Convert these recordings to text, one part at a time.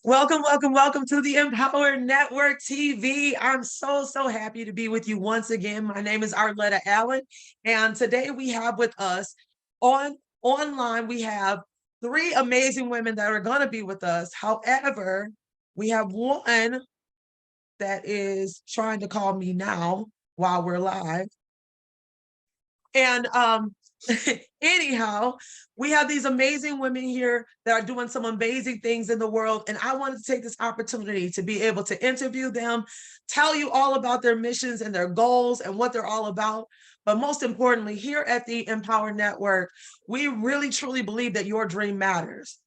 Welcome, welcome, welcome to the Empower Network TV. I'm so happy to be with you once again. My name is Arlettaallen, and today we have with us online, we have three amazing women that are going to be with us. However, we have one that is trying to call me now while we're live. And anyhow, we have these amazing women here that are doing some amazing things in the world. And I wanted to take this opportunity to be able to interview them, tell you all about their missions and their goals and what they're all about. But most importantly, here at the Empower Network, we really truly believe that your dream matters.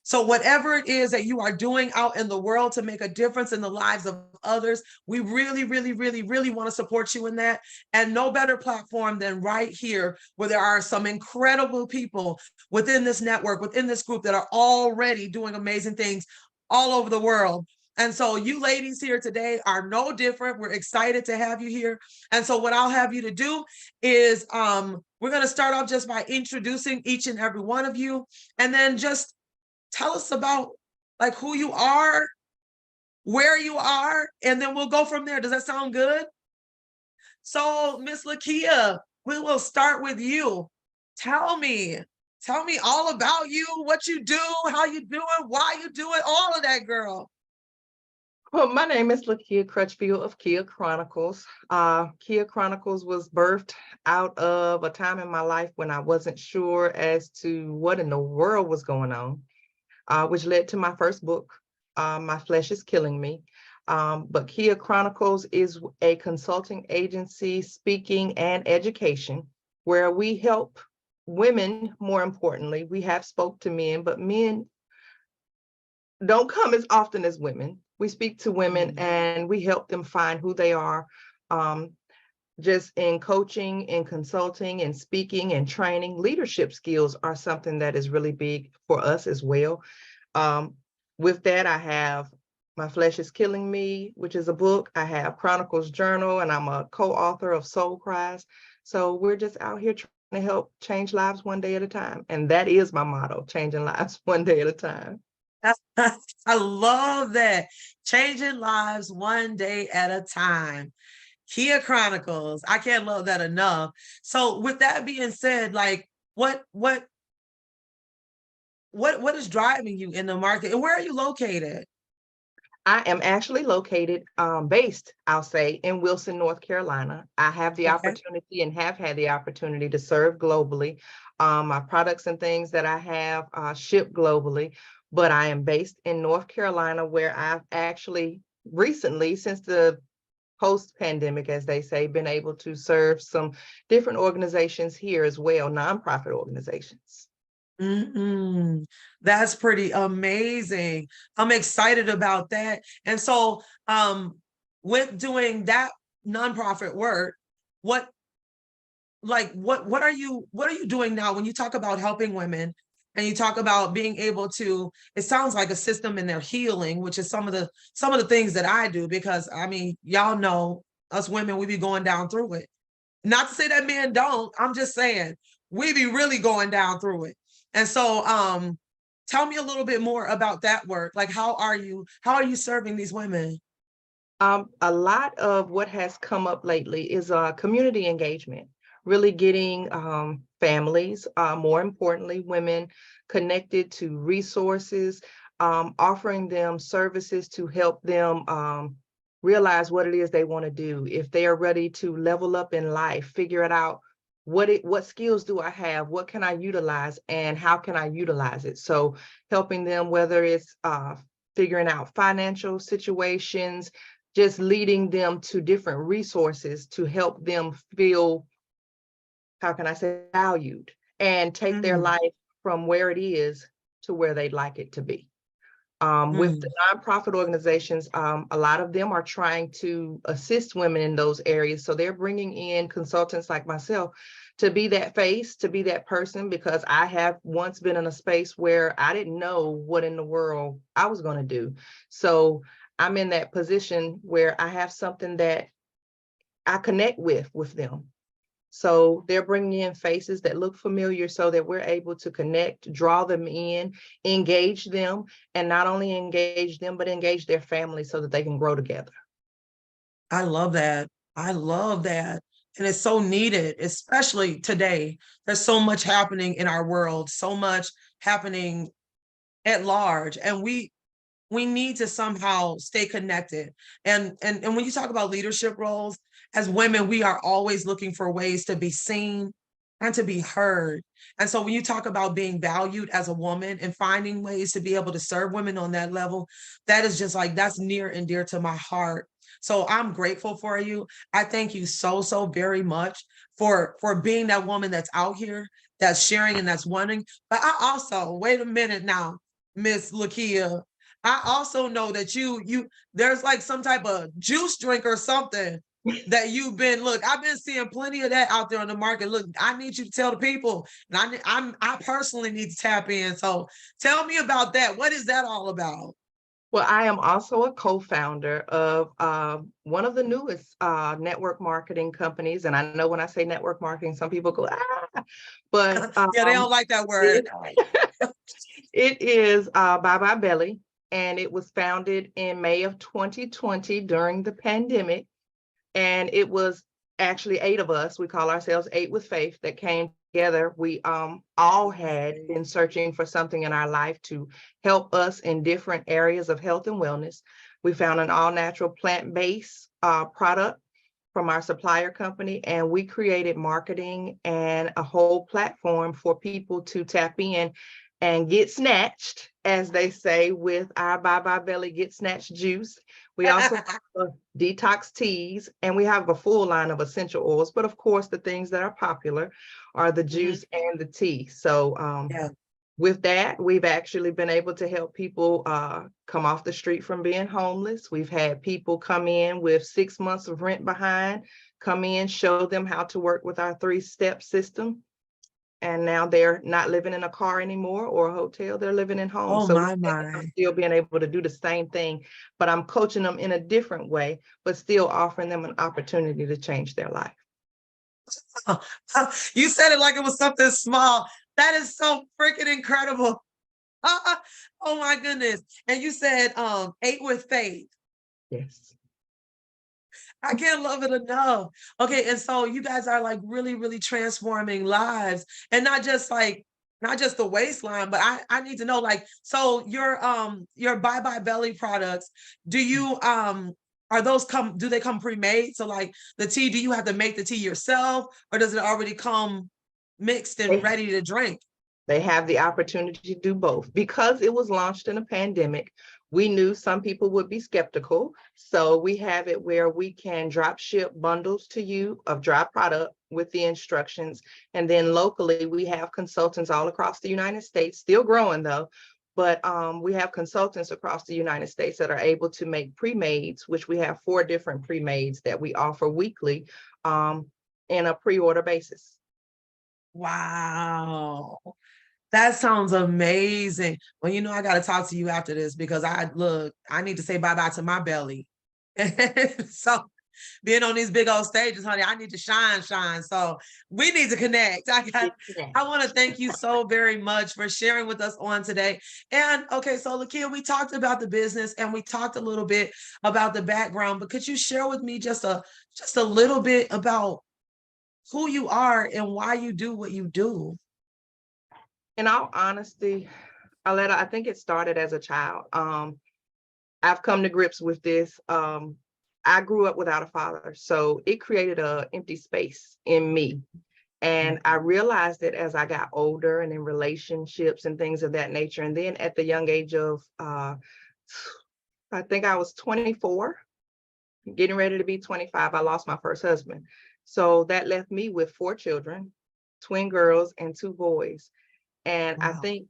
So whatever it is that you are doing out in the world to make a difference in the lives of others, we really want to support you in that. And no better platform than right here, where there are some incredible people within this network, within this group, that are already doing amazing things all over the world. And so you ladies here today are no different. We're excited to have you here. And so what I'll have you to do is we're going to start off just by introducing each and every one of you, and then just tell us about like who you are, where you are, and then we'll go from there. Does that sound good? So Miss Lakia, we will start with you. Tell me all about you, what you do, how you do it, why you do it, all of that, girl. Well, my name is Lakia Crutchfield of Kia Chronicles. Kia Chronicles was birthed out of a time in my life when I wasn't sure as to what in the world was going on, which led to my first book, My Flesh is Killing Me. But Kia Chronicles is a consulting agency, speaking and education, where we help women. More importantly, we have spoke to men, but men don't come as often as women. We speak to women and we help them find who they are, just in coaching, in consulting, and speaking and training. Leadership skills are something that is really big for us as well. With that, I have My Flesh is Killing Me, which is a book. I have Chronicles Journal, and I'm a co-author of Soul Cries. So we're just out here trying to help change lives one day at a time. And that is my motto, changing lives one day at a time. I love that. Changing lives one day at a time. Kia Chronicles. I can't love that enough. So with that being said, like what is driving you in the market, and where are you located? I am actually located, based, I'll say, in Wilson, North Carolina. I have the opportunity and have had the opportunity to serve globally. My products and things that I have ship globally, but I am based in North Carolina, where I've actually recently, since the post-pandemic, as they say, been able to serve some different organizations here as well, nonprofit organizations. That's pretty amazing. I'm excited about that. And so with doing that nonprofit work, what are you doing now when you talk about helping women and you talk about being able to, it sounds like a system in their healing, which is some of the things that I do, because I mean, y'all know us women, we be going down through it. Not to say that men don't, I'm just saying we be really going down through it. And so tell me a little bit more about that work. Like, how are you serving these women? A lot of what has come up lately is community engagement, really getting families, more importantly, women, connected to resources, offering them services to help them realize what it is they want to do. If they are ready to level up in life, figure it out. What skills do I have? What can I utilize, and how can I utilize it? So helping them, whether it's figuring out financial situations, just leading them to different resources to help them feel, how can I say, valued, and take their life from where it is to where they'd like it to be. With the nonprofit organizations, a lot of them are trying to assist women in those areas. So they're bringing in consultants like myself to be that face, to be that person, because I have once been in a space where I didn't know what in the world I was going to do. So I'm in that position where I have something that I connect with them. So they're bringing in faces that look familiar so that we're able to connect, draw them in, engage them, and not only engage them, but engage their family so that they can grow together. I love that. I love that. And it's so needed, especially today. There's so much happening in our world, so much happening at large. And we need to somehow stay connected. And when you talk about leadership roles, as women, we are always looking for ways to be seen and to be heard. And so when you talk about being valued as a woman and finding ways to be able to serve women on that level, that is just like, that's near and dear to my heart. So I'm grateful for you. I thank you so, so very much for being that woman that's out here, that's sharing and that's wanting. But I also, wait a minute now, Miss Lakia, I also know that there's like some type of juice drink or something that you've been, look, I've been seeing plenty of that out there on the market. Look, I need you to tell the people, and I personally need to tap in. So tell me about that. What is that all about? Well, I am also a co-founder of one of the newest network marketing companies. And I know when I say network marketing, some people go, ah, but Yeah, they don't like that word. it is Bye Bye Belly. And it was founded in May of 2020 during the pandemic. And it was actually 8 of us, we call ourselves 8 with Faith, that came together. We all had been searching for something in our life to help us in different areas of health and wellness. We found an all-natural plant-based product from our supplier company, and we created marketing and a whole platform for people to tap in and get snatched, as they say, with our Bye Bye Belly Get Snatched juice. We also have detox teas, and we have a full line of essential oils. But of course, the things that are popular are the juice and the tea. So Yeah. with that, we've actually been able to help people come off the street from being homeless. We've had people come in with 6 months of rent behind, come in, show them how to work with our 3-step system. And now they're not living in a car anymore or a hotel, they're living in homes. Oh So my. I'm still being able to do the same thing, but I'm coaching them in a different way, but still offering them an opportunity to change their life. You said it like it was something small. That is so freaking incredible. Oh my goodness. And you said 8 with Faith. Yes. I can't love it enough. Okay, and so you guys are like really, really transforming lives, and not just the waistline, but I need to know, like, so your Bye Bye Belly products, do you are those do they come pre-made? So like the tea, do you have to make the tea yourself, or does it already come mixed and ready to drink? They have the opportunity to do both. Because it was launched in a pandemic, we knew some people would be skeptical. So we have it where we can drop ship bundles to you of dry product with the instructions. And then locally, we have consultants all across the United States, still growing though, but we have consultants across the United States that are able to make pre-mades, which we have 4 different pre-mades that we offer weekly in a pre-order basis. Wow. That sounds amazing. Well, you know, I got to talk to you after this because I need to say bye-bye to my belly. So being on these big old stages, honey, I need to shine. So we need to connect. I want to thank you so very much for sharing with us on today. And okay, so Lakia, we talked about the business and we talked a little bit about the background, but could you share with me just a little bit about who you are and why you do what you do? In all honesty, Arletta, I think it started as a child. I've come to grips with this. I grew up without a father, so it created an empty space in me. And I realized it as I got older and in relationships and things of that nature. And then at the young age of, I think I was 24, getting ready to be 25, I lost my first husband. So that left me with 4 children, twin girls and 2 boys. And I Wow. think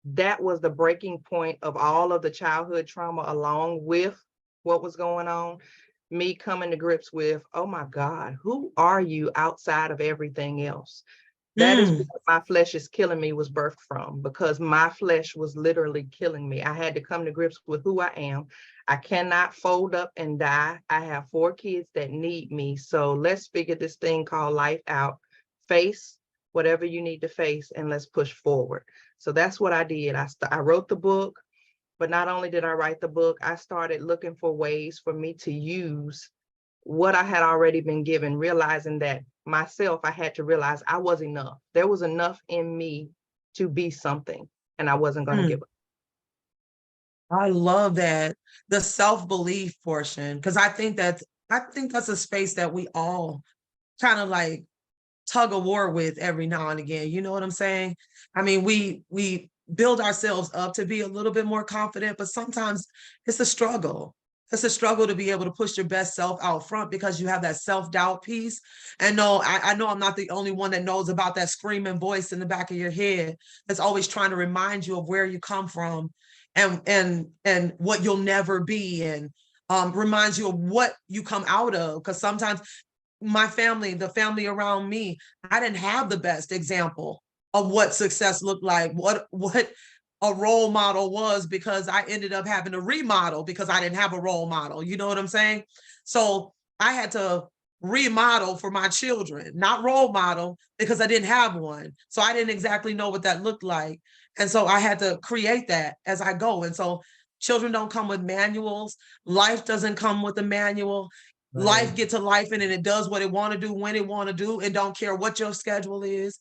that was the breaking point of all of the childhood trauma, along with what was going on. Me coming to grips with, oh my God, who are you outside of everything else? That is Mm, what my flesh is killing me was birthed from, because my flesh was literally killing me. I had to come to grips with who I am. I cannot fold up and die. I have 4 kids that need me. So let's figure this thing called life out. Face whatever you need to face, and let's push forward. So that's what I did. I wrote the book, but not only did I write the book, I started looking for ways for me to use what I had already been given, realizing that myself, I had to realize I was enough. There was enough in me to be something, and I wasn't going to give mm. up. I love that, the self-belief portion, because I think that's a space that we all kind of like tug of war with every now and again. You know what I'm saying? I mean, we build ourselves up to be a little bit more confident, but sometimes it's a struggle. It's a struggle to be able to push your best self out front because you have that self-doubt piece. And no, I know I'm not the only one that knows about that screaming voice in the back of your head that's always trying to remind you of where you come from and what you'll never be, and reminds you of what you come out of. Because sometimes my family, the family around me, I didn't have the best example of what success looked like, what a role model was, because I ended up having to remodel because I didn't have a role model. You know what I'm saying? So I had to remodel for my children, not role model, because I didn't have one. So I didn't exactly know what that looked like. And so I had to create that as I go. And so children don't come with manuals. Life doesn't come with a manual. Right, Life gets to life and it does what it want to do when it want to do, and don't care what your schedule is.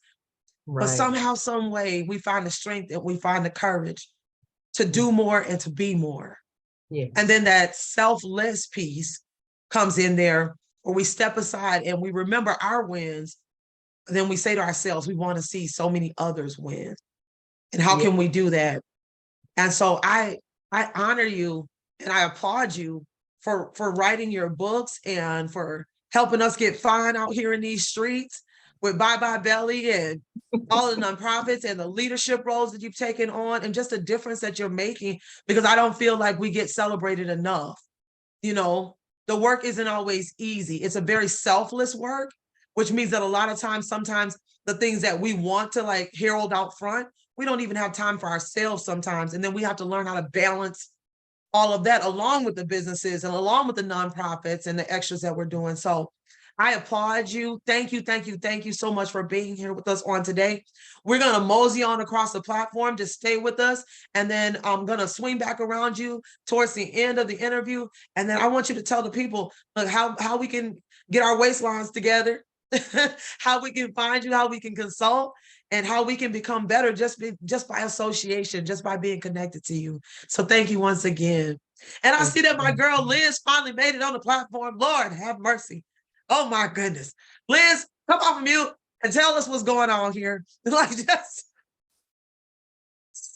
But right. somehow, some way, we find the strength and we find the courage to do more and to be more. And Yes. then that selfless piece comes in there, where we step aside and we remember our wins. And then we say to ourselves, we want to see so many others win. And how Yeah. can we do that? And so I honor you and I applaud you for writing your books and for helping us get fine out here in these streets with Bye Bye Belly and all the nonprofits and the leadership roles that you've taken on, and just the difference that you're making, because I don't feel like we get celebrated enough. You know, the work isn't always easy. It's a very selfless work, which means that a lot of times, sometimes the things that we want to like herald out front, we don't even have time for ourselves sometimes. And then we have to learn how to balance all of that along with the businesses and along with the nonprofits and the extras that we're doing. So I applaud you. Thank you, thank you, thank you so much for being here with us on today. We're going to mosey on across the platform. Just stay with us. And then I'm going to swing back around you towards the end of the interview. And then I want you to tell the people, look, how we can get our waistlines together, how we can find you, how we can consult, and how we can become better just by association, just by being connected to you. So thank you once again. And I Thank see that my you. girl Liz finally made it on the platform. Lord have mercy. Oh my goodness. Liz, come off of mute and tell us what's going on here. Like, just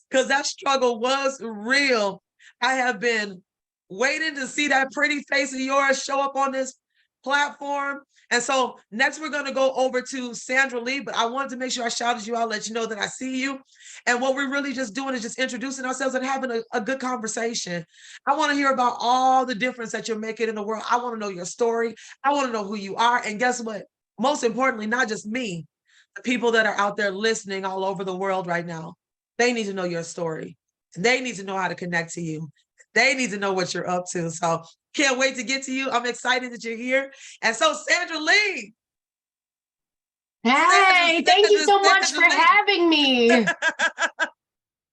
because that struggle was real. I have been waiting to see that pretty face of yours show up on this platform. And so next we're going to go over to Sandralee, but I wanted to make sure I shouted you out, let you know that I see you. And what we're really just doing is just introducing ourselves and having a good conversation. I want to hear about all the difference that you're making in the world. I want to know your story. I want to know who you are. And guess what? Most importantly, not just me, the people that are out there listening all over the world right now, they need to know your story. They need to know how to connect to you. They need to know what you're up to. So can't wait to get to you. I'm excited that you're here. And so Sandra Hey, thank you so much for Lee. having me.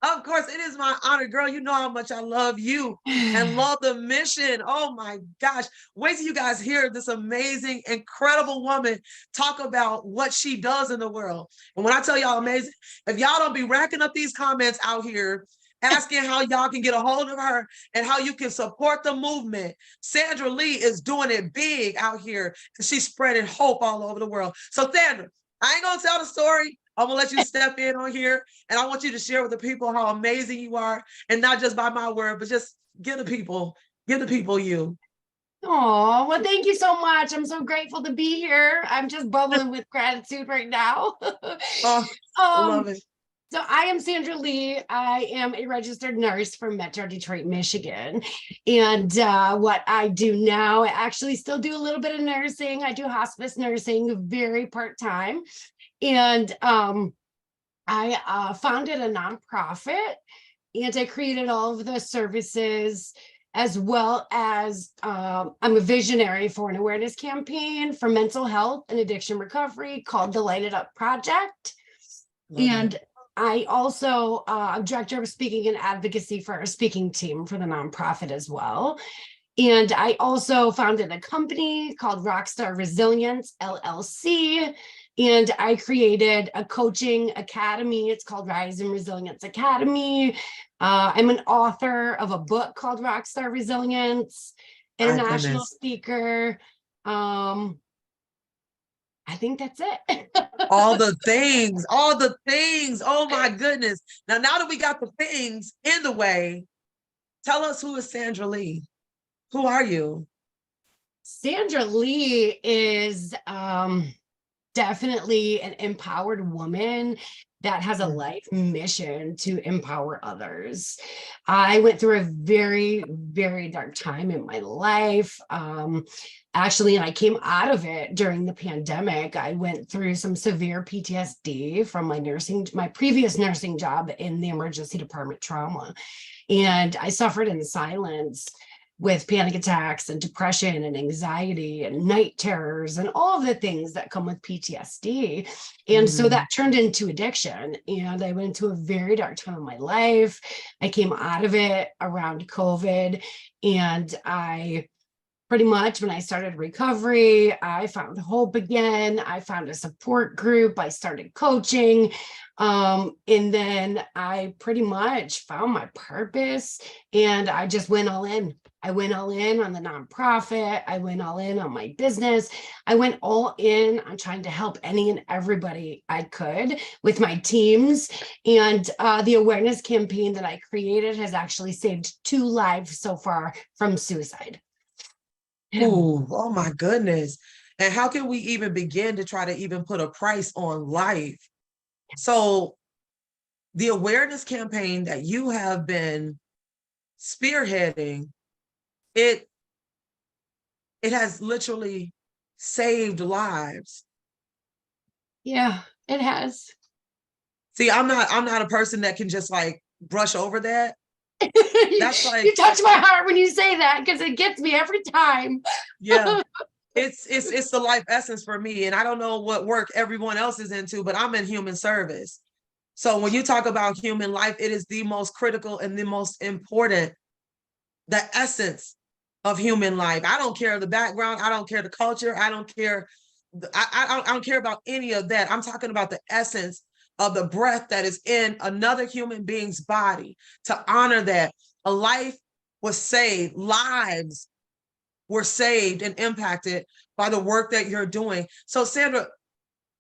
Of course, it is my honor, girl. You know how much I love you and love the mission. Oh my gosh. Wait till you guys hear this amazing, incredible woman talk about what she does in the world. And when I tell y'all amazing, if y'all don't be racking up these comments out here, asking how y'all can get a hold of her and how you can support the movement, Sandralee is doing it big out here. And she's spreading hope all over the world. So Sandra, I ain't gonna tell the story. I'm gonna let you step in on here, and I want you to share with the people how amazing you are, and not just by my word, but just give the people you. Oh, well, thank you so much. I'm so grateful to be here. I'm just bubbling with gratitude right now. Oh, I um, love it. so I am Sandra Lee. I am a registered nurse from Metro Detroit, Michigan. And what I do now, I actually still do a little bit of nursing. I do hospice nursing, very part-time. And I founded a nonprofit, and I created all of the services, as well as I'm a visionary for an awareness campaign for mental health and addiction recovery called the Light It Up Project. Love And it. I also, I'm director of speaking and advocacy for our speaking team for the nonprofit as well. And I also founded a company called Rockstar Resilience LLC. And I created a coaching academy. It's called Rise and Resilience Academy. I'm an author of a book called Rockstar Resilience, My international goodness. speaker. I think that's it. All the things, all the things. Oh my goodness. Now that we got the things in the way, tell us, who is Sandralee? Who are you? Sandralee is definitely an empowered woman that has a life mission to empower others. I went through a very, very dark time in my life. Actually, and I came out of it during the pandemic. I went through some severe PTSD from my previous nursing job in the emergency department trauma. And I suffered in silence with panic attacks and depression and anxiety and night terrors and all of the things that come with PTSD. And so that turned into addiction. And I went into a very dark time in my life. I came out of it around COVID. And I pretty much, when I started recovery, I found hope again. I found a support group. I started coaching. And then I pretty much found my purpose, and I just went all in. I went all in on the nonprofit. I went all in on my business. I went all in on trying to help any and everybody I could with my teams. And the awareness campaign that I created has actually saved 2 lives so far from suicide. Ooh, oh my goodness. And how can we even begin to try to even put a price on life? So the awareness campaign that you have been spearheading, it has literally saved lives. Yeah, it has. See, I'm not a person that can just like brush over that. That's like, you touch my heart when you say that, because it gets me every time. yeah. It's the life essence for me. And I don't know what work everyone else is into, but I'm in human service. So when you talk about human life, it is the most critical and the most important, the essence of human life. I don't care the background. I don't care the culture. I don't care. I don't care about any of that. I'm talking about the essence of the breath that is in another human being's body. To honor that a life was saved, lives were saved and impacted by the work that you're doing. So Sandra,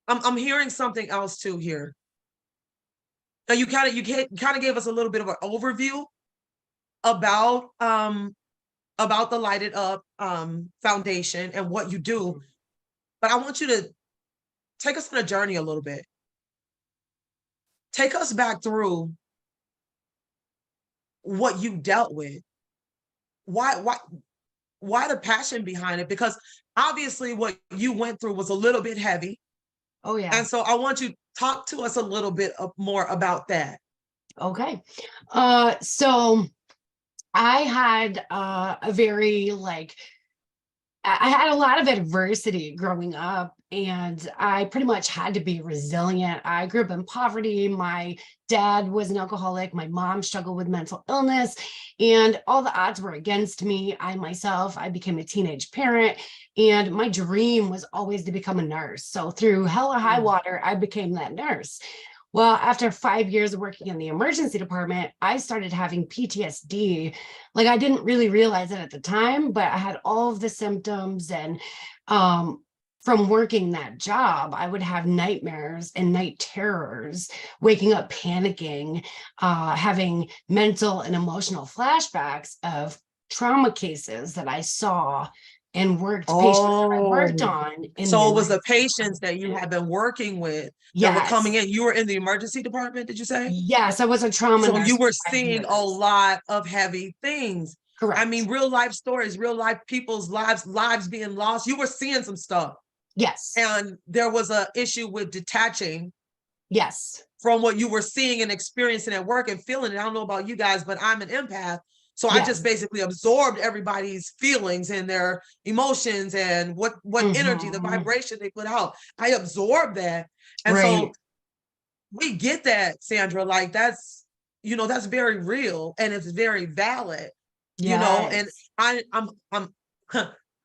I'm hearing something else too here. Now you kind of gave us a little bit of an overview about the Light It Up Foundation and what you do, but I want you to take us on a journey a little bit. Take us back through what you dealt with. Why the passion behind it? Because obviously what you went through was a little bit heavy. Oh, yeah. And so I want you to talk to us a little bit more about that. Okay. So I had a very I had a lot of adversity growing up, and I pretty much had to be resilient. I grew up in poverty. My dad was an alcoholic. My mom struggled with mental illness, and all the odds were against me. I became a teenage parent, and my dream was always to become a nurse. So through hell or high water, I became that nurse. Well, after 5 years of working in the emergency department, I started having PTSD. Like, I didn't really realize it at the time, but I had all of the symptoms. And from working that job, I would have nightmares and night terrors, waking up panicking, having mental and emotional flashbacks of trauma cases that I saw and patients that I worked on. So it was the patients that you had been working with that were coming in. You were in the emergency department, did you say? Yes, I was a trauma nurse. So you were seeing a lot of heavy things. Correct. I mean, real life stories, real life people's lives being lost. You were seeing some stuff. Yes. And there was a issue with detaching Yes. from what you were seeing and experiencing at work and feeling it. I don't know about you guys, but I'm an empath. So I just Yes. basically absorbed everybody's feelings and their emotions and what energy, the vibration they put out. I absorbed that. And so Right. we get that, Sandra, like that's, that's very real and it's very valid, and Yes. I'm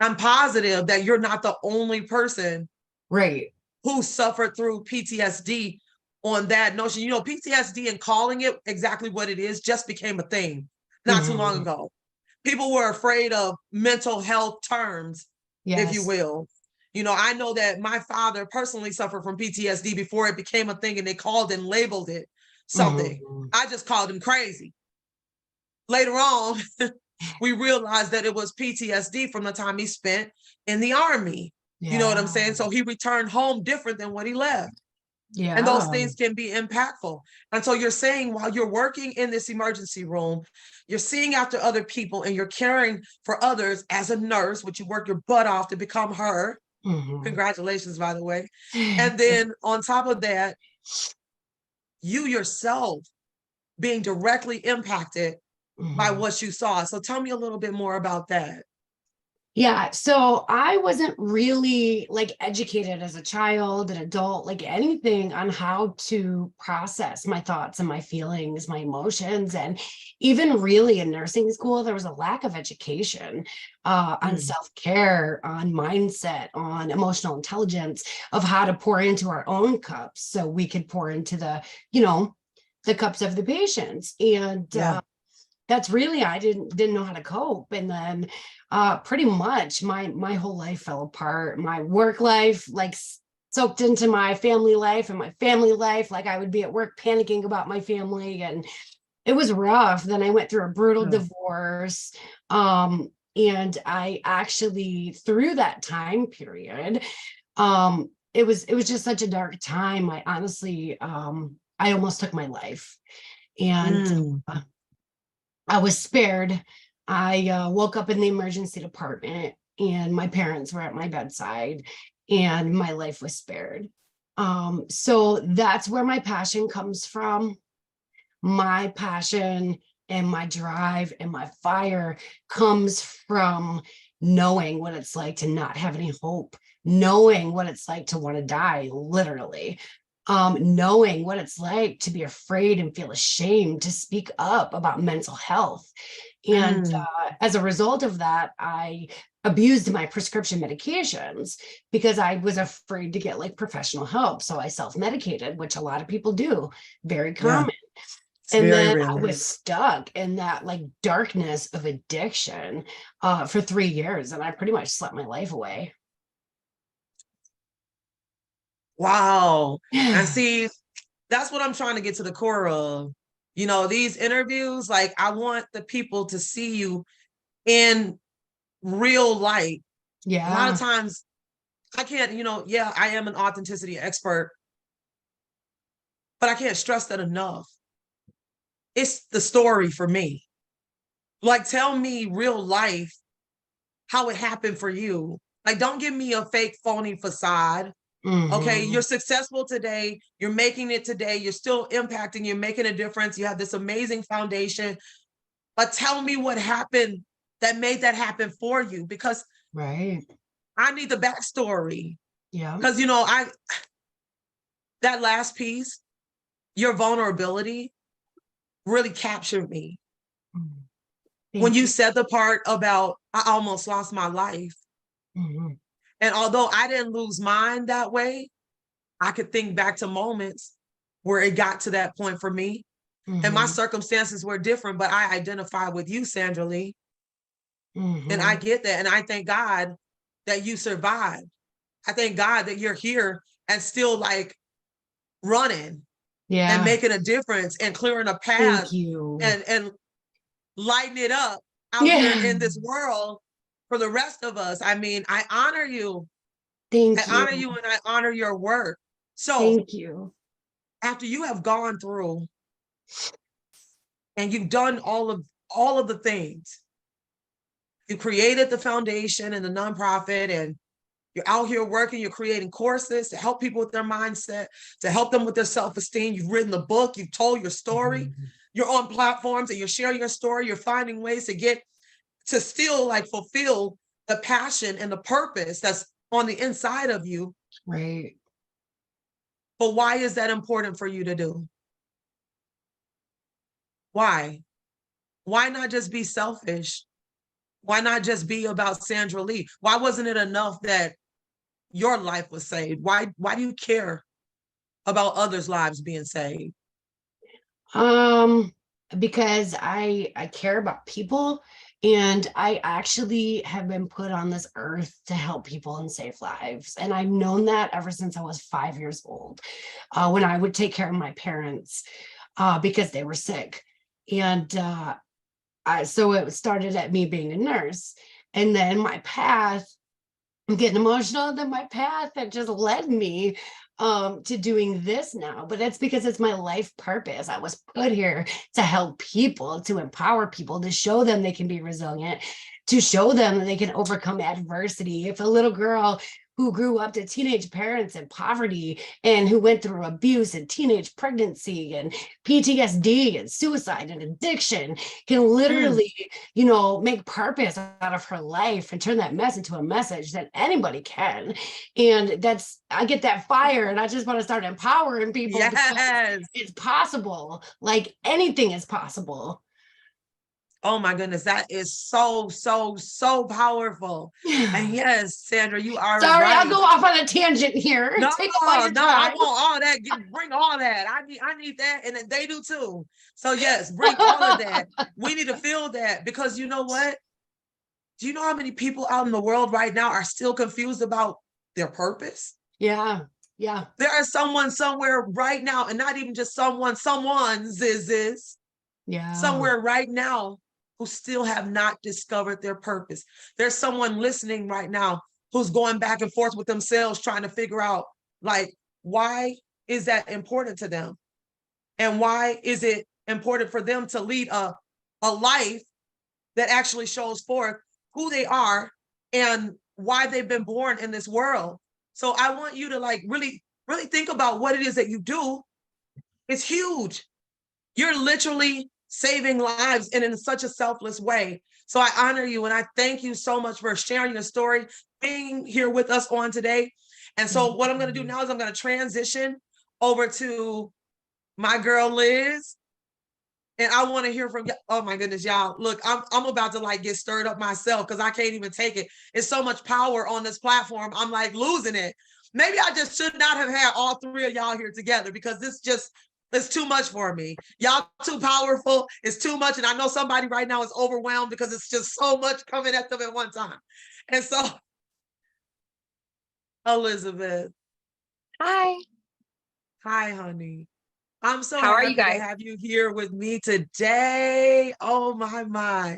I'm positive that you're not the only person Right. who suffered through PTSD on that notion. PTSD and calling it exactly what it is just became a thing not too long ago. People were afraid of mental health terms, if you Yes. will. I know that my father personally suffered from PTSD before it became a thing and they called and labeled it something. I just called him crazy. Later on, we realized that it was PTSD from the time he spent in the army. You know what I'm saying? So he returned home different than what he left. And those Yeah. things can be impactful. And so you're saying while you're working in this emergency room, you're seeing after other people and you're caring for others as a nurse, which you work your butt off to become her. Congratulations, by the way. And then on top of that, you yourself being directly impacted by what you saw. So tell me a little bit more about that. Yeah, so I wasn't really like educated as a child, an adult, like anything on how to process my thoughts and my feelings, my emotions. And even really in nursing school, there was a lack of education on self-care, on mindset, on emotional intelligence, of how to pour into our own cups so we could pour into the cups of the patients. And that's really, I didn't know how to cope. And then pretty much my whole life fell apart. My work life like soaked into my family life, and my family life, like I would be at work panicking about my family, and it was rough. Then I went through a brutal divorce. And I actually, through that time period, it was just such a dark time. I honestly, I almost took my life. And I was spared. I woke up in the emergency department and my parents were at my bedside and my life was spared. So that's where my passion comes from. My passion and my drive and my fire comes from knowing what it's like to not have any hope, knowing what it's like to want to die, literally. Knowing what it's like to be afraid and feel ashamed to speak up about mental health. And as a result of that, I abused my prescription medications because I was afraid to get like professional help. So I self-medicated, which a lot of people do, very common. And then I was stuck in that like darkness of addiction for 3 years, and I pretty much slept my life away. Wow. And see, that's what I'm trying to get to the core of. These interviews, like I want the people to see you in real light. A lot of times I can't, I am an authenticity expert, but I can't stress that enough. It's the story for me. Like, tell me real life, how it happened for you. Like, don't give me a fake, phony facade. Okay, you're successful today. You're making it today. You're still impacting. You're making a difference. You have this amazing foundation. But tell me what happened that made that happen for you, because Right. I need the backstory. Yeah. Because, that last piece, your vulnerability really captured me. When you said the part about, I almost lost my life. And although I didn't lose mine that way, I could think back to moments where it got to that point for me. And my circumstances were different, but I identify with you, Sandralee. And I get that. And I thank God that you survived. I thank God that you're here and still like running and making a difference and clearing a path and lighting it up out here in this world for the rest of us. I mean, I honor you. I honor you and I honor your work. So thank you. After you have gone through and you've done all of the things, you created the foundation and the nonprofit, and You're out here working, you're creating courses to help people with their mindset, to help them with their self-esteem. You've written the book, you've told your story, you're on platforms and you're sharing your story, you're finding ways to get to still like fulfill the passion and the purpose that's on the inside of you. Right. But why is that important for you to do? Why? Why not just be selfish? Why not just be about Sandralee? Why wasn't it enough that your life was saved? Why do you care about others' lives being saved? Because I care about people, and I actually have been put on this earth to help people and save lives. And I've known that ever since I was 5 years old, when I would take care of my parents because they were sick. And so it started at me being a nurse. And then my path, I'm getting emotional, then my path that just led me to doing this now. But that's because it's my life purpose. I was put here to help people, to empower people, to show them they can be resilient, to show them that they can overcome adversity. If a little girl who grew up to teenage parents in poverty and who went through abuse and teenage pregnancy and PTSD and suicide and addiction can literally, make purpose out of her life and turn that mess into a message, that anybody can. And I get that fire, and I just want to start empowering people. Yes. It's possible. Like anything is possible. Oh my goodness, that is so, so, so powerful. And yes, Sandra, you are Sorry, right. I'll go off on a tangent here. No, Take all your no, I time. want all that. Bring all that. I need that, and they do too. So yes, bring all of that. We need to feel that, because you know what? Do you know how many people out in the world right now are still confused about their purpose? Yeah. There is someone somewhere right now, and not even just someone's is somewhere right now who still have not discovered their purpose. There's someone listening right now who's going back and forth with themselves, trying to figure out, like, why is that important to them? And why is it important for them to lead a life that actually shows forth who they are and why they've been born in this world? So I want you to like really, really think about what it is that you do. It's huge. You're literally saving lives, and in such a selfless way. So I honor you, and I thank you so much for sharing your story, being here with us on today. And so what I'm going to do now is I'm going to transition over to my girl, Liz. And I want to hear from you. Oh my goodness, y'all. Look, I'm about to like get stirred up myself, because I can't even take it. It's so much power on this platform. I'm like losing it. Maybe I just should not have had all three of y'all here together, because it's too much for me. Y'all too powerful. It's too much. And I know somebody right now is overwhelmed because it's just so much coming at them at one time. And so, Elizabeth. Hi. Hi, honey. I'm so How are happy you guys? to have you here with me today. Oh my.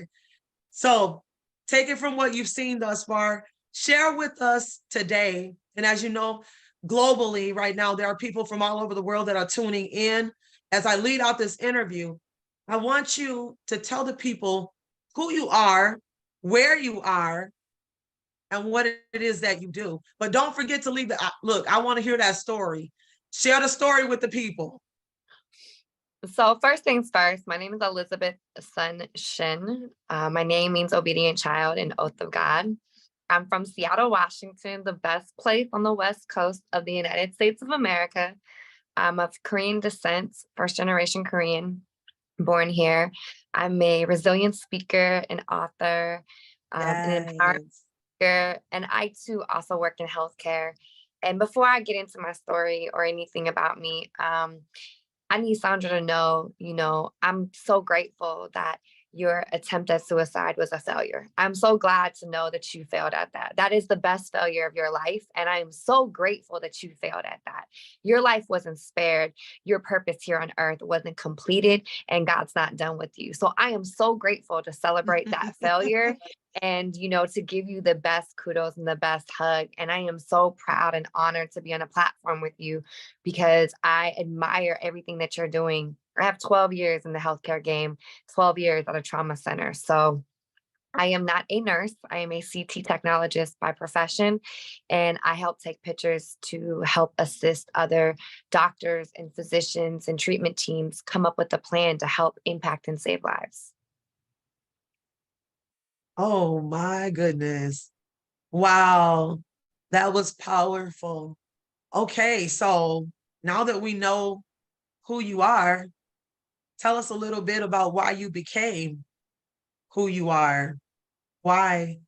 So take it from what you've seen thus far. Share with us today. And as you know, globally right now, there are people from all over the world that are tuning in. As I lead out this interview, I want you to tell the people who you are, where you are, and what it is that you do. But don't forget to leave look, I want to hear that story. Share the story with the people. So first things first, my name is Elizabethshin. Shin. My name means obedient child in Oath of God. I'm from Seattle, Washington, the best place on the West Coast of the United States of America. I'm of Korean descent, first generation Korean, born here. I'm a resilient speaker, an author, an empowerment speaker, and I too also work in healthcare. And before I get into my story or anything about me, I need Sandra to know, I'm so grateful that your attempt at suicide was a failure. I'm so glad to know that you failed at that. That is the best failure of your life. And I am so grateful that you failed at that. Your life wasn't spared. Your purpose here on earth wasn't completed, and God's not done with you. So I am so grateful to celebrate that failure and, to give you the best kudos and the best hug. And I am so proud and honored to be on a platform with you, because I admire everything that you're doing. I have 12 years in the healthcare game, 12 years at a trauma center. So I am not a nurse. I am a CT technologist by profession, and I help take pictures to help assist other doctors and physicians and treatment teams come up with a plan to help impact and save lives. Oh my goodness. Wow. That was powerful. Okay, so now that we know who you are, tell us a little bit about why you became who you are. Why?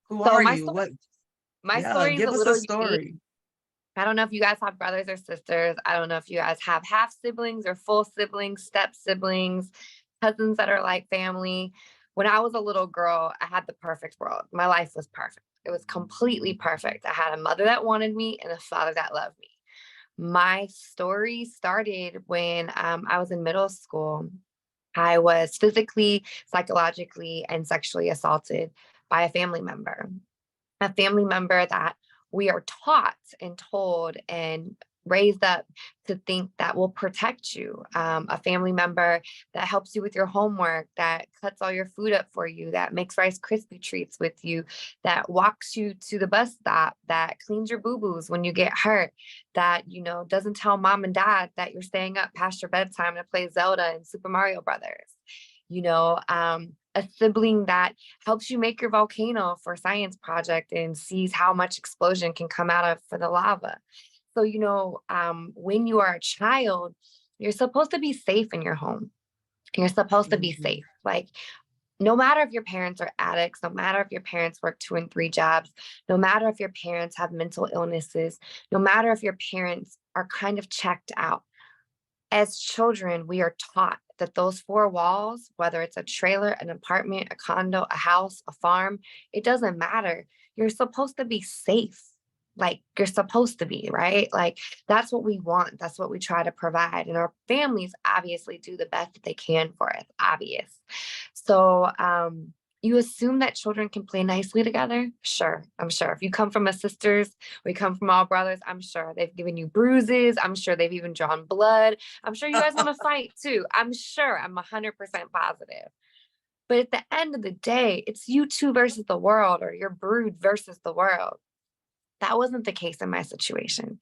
Who So are you? What? my Yeah, story is a give us a little unique. story. I don't know if you guys have brothers or sisters. I don't know if you guys have half siblings or full siblings, step siblings, cousins that are like family. When I was a little girl, I had the perfect world. My life was perfect. It was completely perfect. I had a mother that wanted me and a father that loved me. My story started when I was in middle school. I was physically, psychologically, and sexually assaulted by a family member that we are taught and told and raised up to think that will protect you. A family member that helps you with your homework, that cuts all your food up for you, that makes Rice Krispie treats with you, that walks you to the bus stop, that cleans your boo-boos when you get hurt, that, doesn't tell mom and dad that you're staying up past your bedtime to play Zelda and Super Mario Brothers. A sibling that helps you make your volcano for a science project and sees how much explosion can come out of for the lava. So, when you are a child, you're supposed to be safe in your home. You're supposed to be safe. Like, no matter if your parents are addicts, no matter if your parents work 2 and 3 jobs, no matter if your parents have mental illnesses, no matter if your parents are kind of checked out, as children, we are taught that those 4 walls, whether it's a trailer, an apartment, a condo, a house, a farm, it doesn't matter. You're supposed to be safe. Like, you're supposed to be, right? Like, that's what we want. That's what we try to provide. And our families obviously do the best that they can for us, obvious. So, you assume that children can play nicely together? Sure, I'm sure. If you come from a sisters, we come from all brothers, I'm sure they've given you bruises. I'm sure they've even drawn blood. I'm sure you guys want to fight too. I'm sure. I'm 100% positive. But at the end of the day, it's you two versus the world, or your brood versus the world. That wasn't the case in my situation.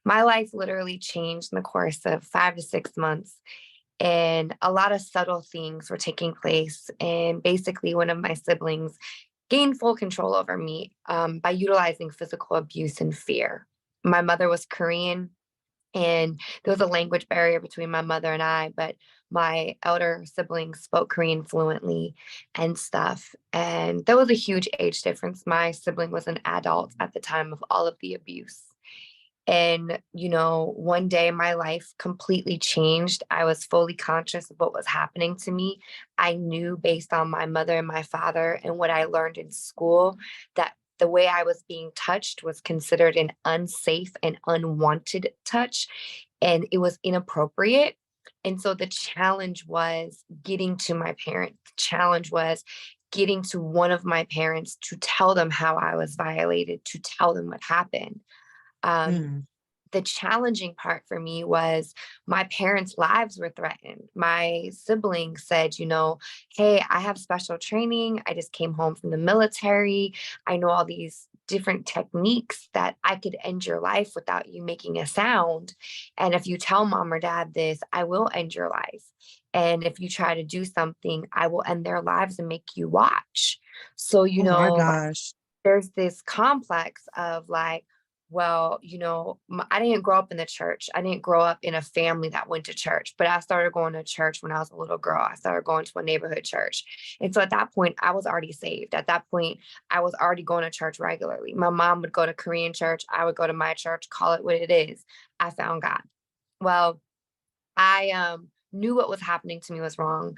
My life literally changed in the course of 5 to 6 months. And a lot of subtle things were taking place. And basically, one of my siblings gained full control over me by utilizing physical abuse and fear. My mother was Korean, and there was a language barrier between my mother and I, but my elder siblings spoke Korean fluently and stuff. And there was a huge age difference. My sibling was an adult at the time of all of the abuse. And, one day my life completely changed. I was fully conscious of what was happening to me. I knew, based on my mother and my father and what I learned in school, that the way I was being touched was considered an unsafe and unwanted touch, and it was inappropriate. And so the challenge was getting to my parents. The challenge was getting to one of my parents to tell them how I was violated, to tell them what happened. The challenging part for me was my parents' lives were threatened. My siblings said, hey, I have special training. I just came home from the military. I know all these different techniques that I could end your life without you making a sound. And if you tell mom or dad this, I will end your life. And if you try to do something, I will end their lives and make you watch. So, Oh my gosh. there's this complex of like, well, I didn't grow up in the church. I didn't grow up in a family that went to church, but I started going to church when I was a little girl. I started going to a neighborhood church. And so at that point, I was already saved. At that point, I was already going to church regularly. My mom would go to Korean church. I would go to my church, call it what it is. I found God. Well, I knew what was happening to me was wrong.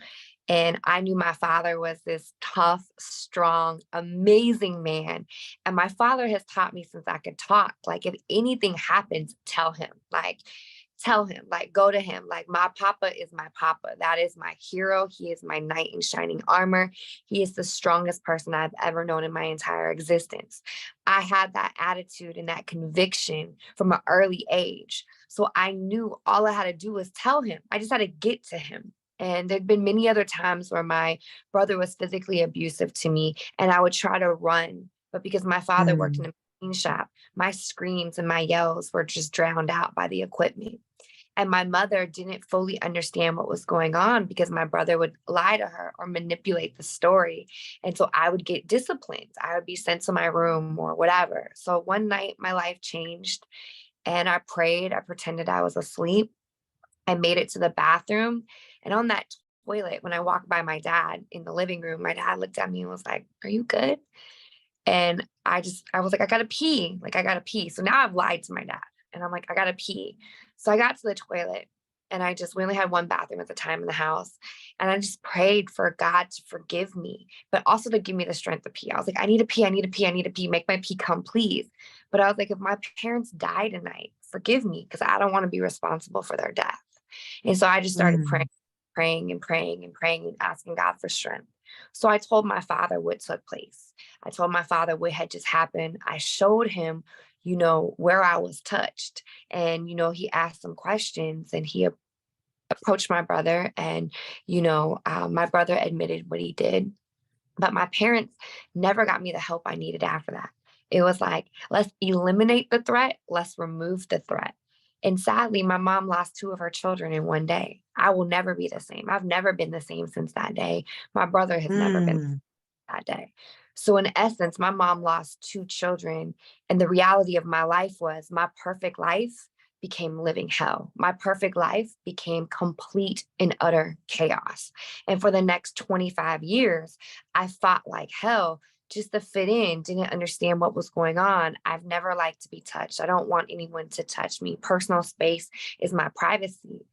And I knew my father was this tough, strong, amazing man. And my father has taught me since I could talk, like, if anything happens, tell him, like, go to him. Like, my papa is my papa. That is my hero. He is my knight in shining armor. He is the strongest person I've ever known in my entire existence. I had that attitude and that conviction from an early age. So I knew all I had to do was tell him. I just had to get to him. And there'd been many other times where my brother was physically abusive to me and I would try to run. But because my father worked in a machine shop, my screams and my yells were just drowned out by the equipment. And my mother didn't fully understand what was going on because my brother would lie to her or manipulate the story. And so I would get disciplined. I would be sent to my room or whatever. So one night my life changed and I prayed. I pretended I was asleep. I made it to the bathroom. And on that toilet, when I walked by my dad in the living room, my dad looked at me and was like, "Are you good?" And I was like, "I gotta pee. Like, I gotta pee." So now I've lied to my dad and I'm like, "I gotta pee." So I got to the toilet and we only had one bathroom at the time in the house. And I just prayed for God to forgive me, but also to give me the strength to pee. I was like, "I need to pee. I need to pee. I need to pee. Make my pee come, please." But I was like, if my parents die tonight, forgive me because I don't want to be responsible for their death. And so I just started praying and praying and praying and asking God for strength. So I told my father what took place. I told my father what had just happened. I showed him, where I was touched. And, he asked some questions and he approached my brother and, my brother admitted what he did. But my parents never got me the help I needed after that. It was like, let's eliminate the threat, let's remove the threat. And sadly, my mom lost 2 of her children in one day. I will never be the same. I've never been the same since that day. My brother has never been that day. So in essence, my mom lost 2 children. And the reality of my life was my perfect life became living hell. My perfect life became complete and utter chaos. And for the next 25 years, I fought like hell just to fit in, didn't understand what was going on. I've never liked to be touched. I don't want anyone to touch me. Personal space is my privacy.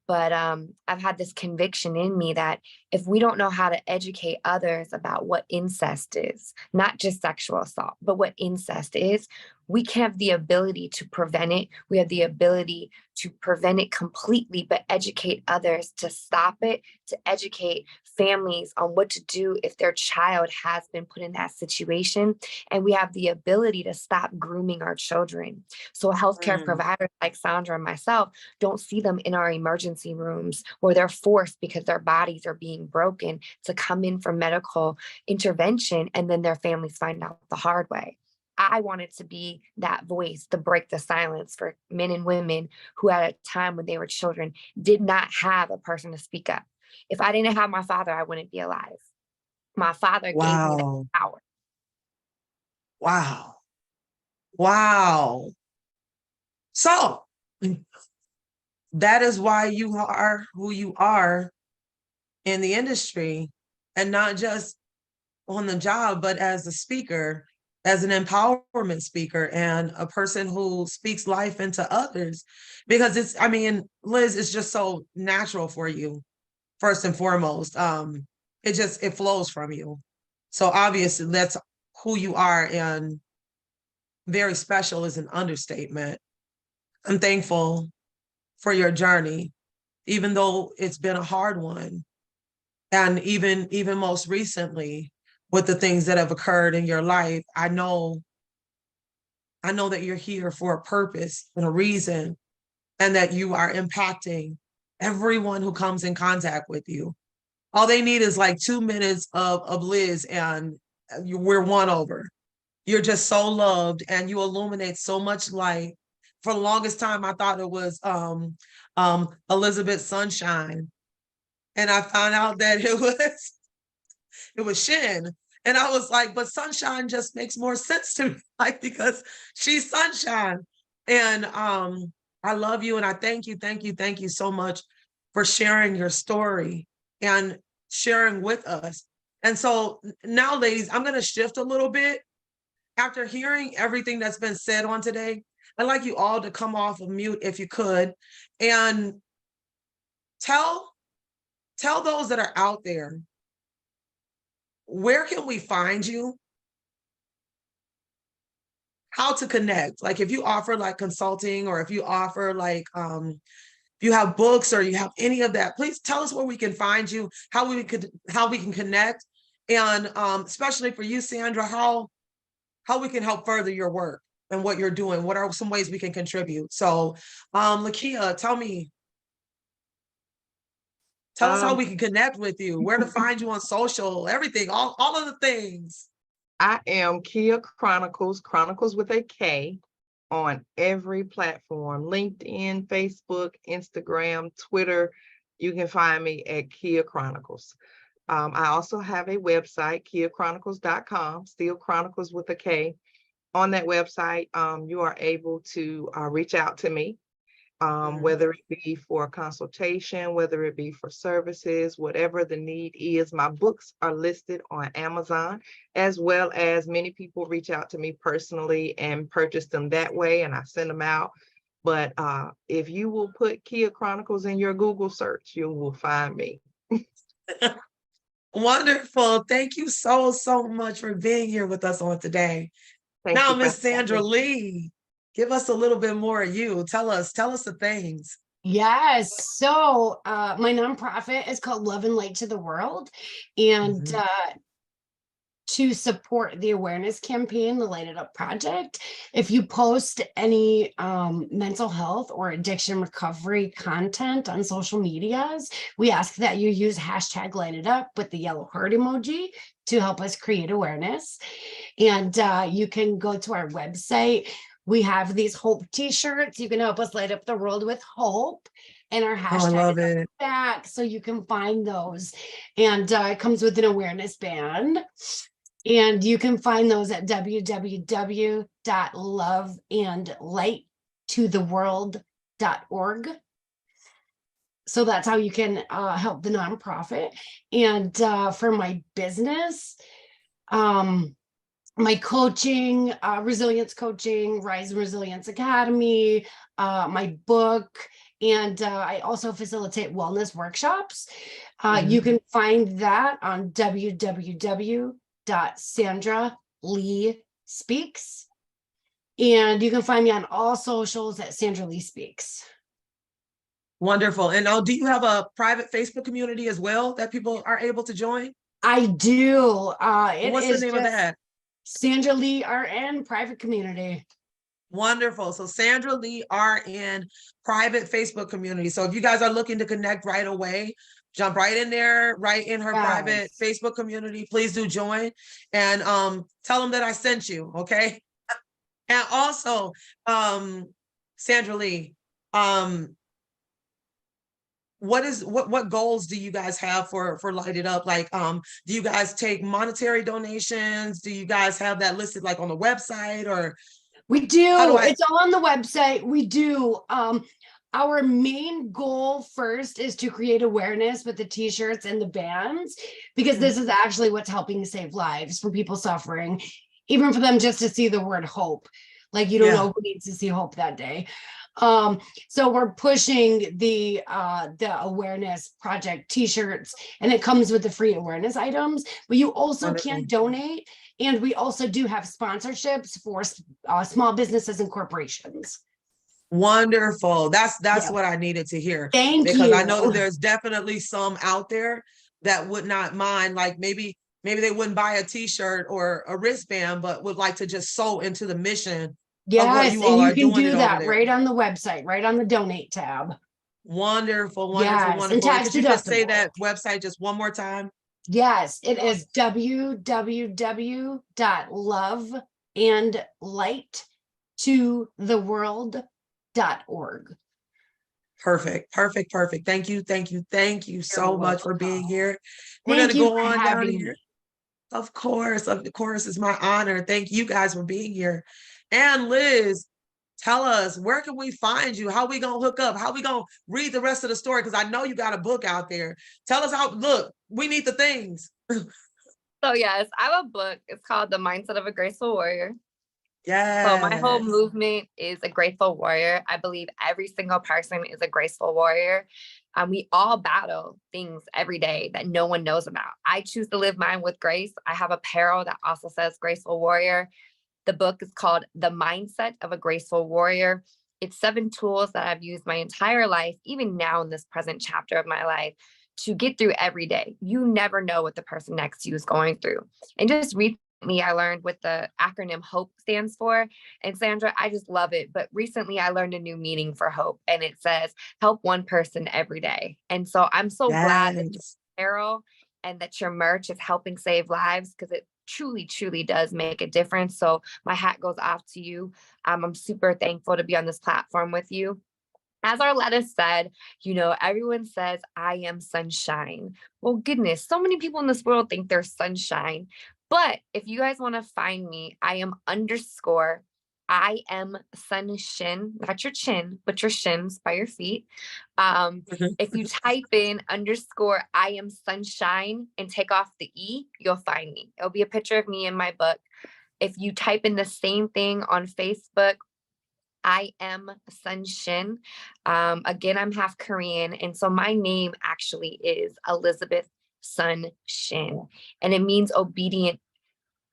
But I've had this conviction in me that if we don't know how to educate others about what incest is, not just sexual assault, but what incest is, we can have the ability to prevent it. We have the ability to prevent it completely, but educate others to stop it, to educate families on what to do if their child has been put in that situation. And we have the ability to stop grooming our children. So healthcare providers like Sandra and myself don't see them in our emergency rooms where they're forced because their bodies are being broken to come in for medical intervention, and then their families find out the hard way. I wanted to be that voice to break the silence for men and women who at a time when they were children did not have a person to speak up. If I didn't have my father, I wouldn't be alive. My father gave me that power. Wow. Wow. So that is why you are who you are in the industry, and not just on the job, but as a speaker, as an empowerment speaker and a person who speaks life into others. Because Liz, it's just so natural for you, first and foremost. It flows from you. So obviously that's who you are, and very special is an understatement. I'm thankful for your journey, even though it's been a hard one. And even most recently, with the things that have occurred in your life, I know that you're here for a purpose and a reason, and that you are impacting everyone who comes in contact with you. All they need is like 2 minutes of Liz, and we're won over. You're just so loved, and you illuminate so much light. For the longest time, I thought it was Elizabeth Sunshine, and I found out that it was Shin. And I was like, but Sunshine just makes more sense to me, like, because she's Sunshine. And I love you, and I thank you so much for sharing your story and sharing with us. And so now, ladies, I'm going to shift a little bit. After hearing everything that's been said on today, I'd like you all to come off of mute if you could, and tell those that are out there, where can we find you? How to connect? Like, if you offer like consulting, or if you offer like, if you have books or you have any of that, please tell us where we can find you, how we can connect. And especially for you, Sandra, how we can help further your work and what you're doing. What are some ways we can contribute? So Lakia, tell me. Tell us how we can connect with you, where to find you on social, everything, all of the things. I am Kia Chronicles, Chronicles with a K, on every platform: LinkedIn, Facebook, Instagram, Twitter. You can find me at Kia Chronicles. I also have a website, kiachronicles.com, still Chronicles with a K. On that website, you are able to reach out to me, whether it be for a consultation, whether it be for services, whatever the need is. My books are listed on Amazon, as well as many people reach out to me personally and purchase them that way, and I send them out. But if you will put Kia Chronicles in your Google search, you will find me. Wonderful. Thank you so much for being here with us on today. Now, Miss Sandra Lee, give us a little bit more of you. Tell us the things. Yes. So my nonprofit is called Love and Light to the World. And to support the awareness campaign, the Light It Up Project, if you post any mental health or addiction recovery content on social medias, we ask that you use hashtag Light It Up with the yellow heart emoji to help us create awareness. And you can go to our website. We have these hope t-shirts. You can help us light up the world with hope. And our hashtag is back, so you can find those. And it comes with an awareness band. And you can find those at www.loveandlighttotheworld.org. So that's how you can help the nonprofit. And for my business, my coaching, resilience coaching, Rise and Resilience Academy, my book, and I also facilitate wellness workshops. You can find that on www.sandralee.speaks. And you can find me on all socials at Sandra Lee Speaks. Wonderful. And do you have a private Facebook community as well that people are able to join? I do. What's the name of that? Sandra Lee RN private community. Wonderful. So Sandra Lee RN private Facebook community. So if you guys are looking to connect right away, jump right in there, right in her private Facebook community. Please do join and tell them that I sent you. Okay. And also, Sandra Lee, what goals do you guys have for Light It Up? Like, do you guys take monetary donations? Do you guys have that listed like on the website, or? We do. It's all on the website. We do. Our main goal first is to create awareness with the t-shirts and the bands, because this is actually what's helping save lives for people suffering, even for them just to see the word hope. Like, you don't know who needs to see hope that day. So we're pushing the awareness project t-shirts, and it comes with the free awareness items, but you also can donate. And we also do have sponsorships for small businesses and corporations. Wonderful. That's what I needed to hear. Thank you. Because I know that there's definitely some out there that would not mind, like maybe they wouldn't buy a t-shirt or a wristband, but would like to just sew into the mission. Yes, and you can do that right on the website, right on the donate tab. Wonderful, wonderful, wonderful. Could you just say that website just one more time? Yes, it is www.loveandlighttotheworld.org. Perfect. Thank you so much for being here. We're going to go on down here. Of course, it's my honor. Thank you guys for being here. And Liz, tell us, where can we find you? How we gonna hook up? How we gonna read the rest of the story? Because I know you got a book out there. Tell us how. Look, we need the things. So yes, I have a book. It's called The Mindset of a Graceful Warrior. Yeah. So my whole movement is a graceful warrior. I believe every single person is a graceful warrior. We all battle things every day that no one knows about. I choose to live mine with grace. I have apparel that also says Graceful Warrior. The book is called The Mindset of a Graceful Warrior. It's 7 tools that I've used my entire life, even now in this present chapter of my life, to get through every day. You never know what the person next to you is going through. And just read I learned what the acronym HOPE stands for. And Sandra, I just love it. But recently I learned a new meaning for HOPE, and it says help one person every day. And so I'm so glad that Yes. Carol and that your merch is helping save lives, because it truly, truly does make a difference. So my hat goes off to you. I'm super thankful to be on this platform with you. As Arletta said, everyone says, I am sunshine. Well, goodness, so many people in this world think they're sunshine. But if you guys want to find me, I am _ I am sun shin, not your chin, but your shins by your feet. If you type in _ I am sunshine and take off the E, you'll find me. It'll be a picture of me in my book. If you type in the same thing on Facebook, I am Sun Shin. Again, I'm half Korean. And so my name actually is elizabethshin. And it means obedient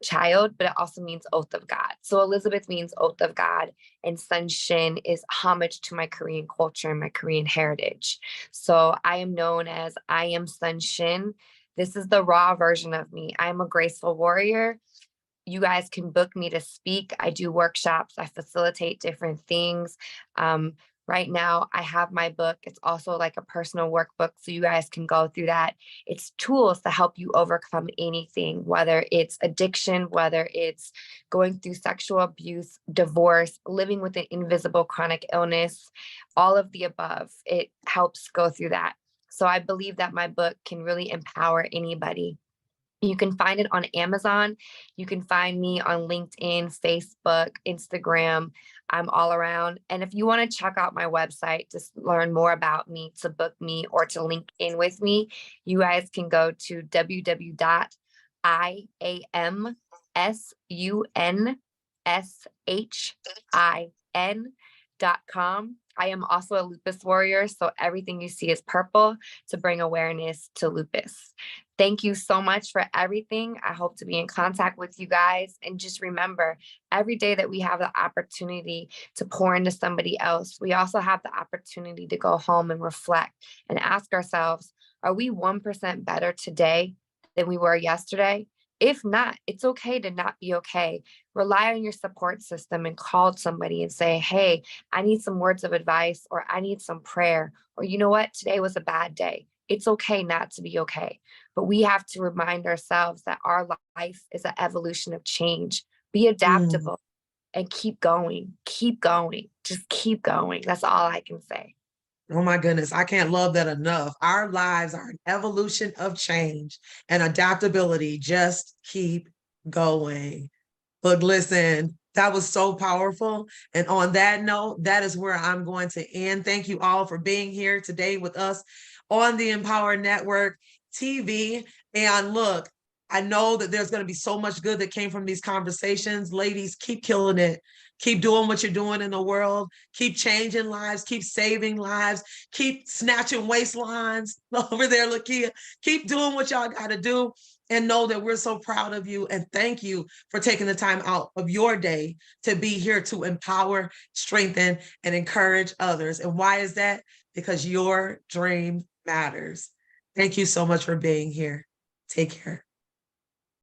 child, but it also means oath of God. So Elizabeth means oath of God, and Sun Shin is homage to my Korean culture and my Korean heritage. So I am known as I am Sun Shin. This is the raw version of me. I'm a graceful warrior. You guys can book me to speak. I do workshops. I facilitate different things. Right now, I have my book. It's also like a personal workbook, so you guys can go through that. It's tools to help you overcome anything, whether it's addiction, whether it's going through sexual abuse, divorce, living with an invisible chronic illness, all of the above. It helps go through that. So I believe that my book can really empower anybody. You can find it on Amazon. You can find me on LinkedIn, Facebook, Instagram. I'm all around. And if you want to check out my website to learn more about me, to book me, or to link in with me, you guys can go to www.iamsunShin.com. I am also a lupus warrior, so everything you see is purple to bring awareness to lupus. Thank you so much for everything. I hope to be in contact with you guys. And just remember, every day that we have the opportunity to pour into somebody else, we also have the opportunity to go home and reflect and ask ourselves, are we 1% better today than we were yesterday? If not, it's okay to not be okay. Rely on your support system and call somebody and say, hey, I need some words of advice, or I need some prayer, or you know what, today was a bad day. It's okay not to be okay. But we have to remind ourselves that our life is an evolution of change. Be adaptable and keep going, just keep going. That's all I can say. Oh my goodness, I can't love that enough. Our lives are an evolution of change and adaptability. Just keep going. But listen, that was so powerful. And on that note, that is where I'm going to end. Thank you all for being here today with us on the Empower Network TV. And look, I know that there's going to be so much good that came from these conversations. Ladies, keep killing it. Keep doing what you're doing in the world. Keep changing lives. Keep saving lives. Keep snatching waistlines over there, Lakia. Keep doing what y'all got to do. And know that we're so proud of you. And thank you for taking the time out of your day to be here to empower, strengthen, and encourage others. And why is that? Because your dream matters. Thank you so much for being here. Take care.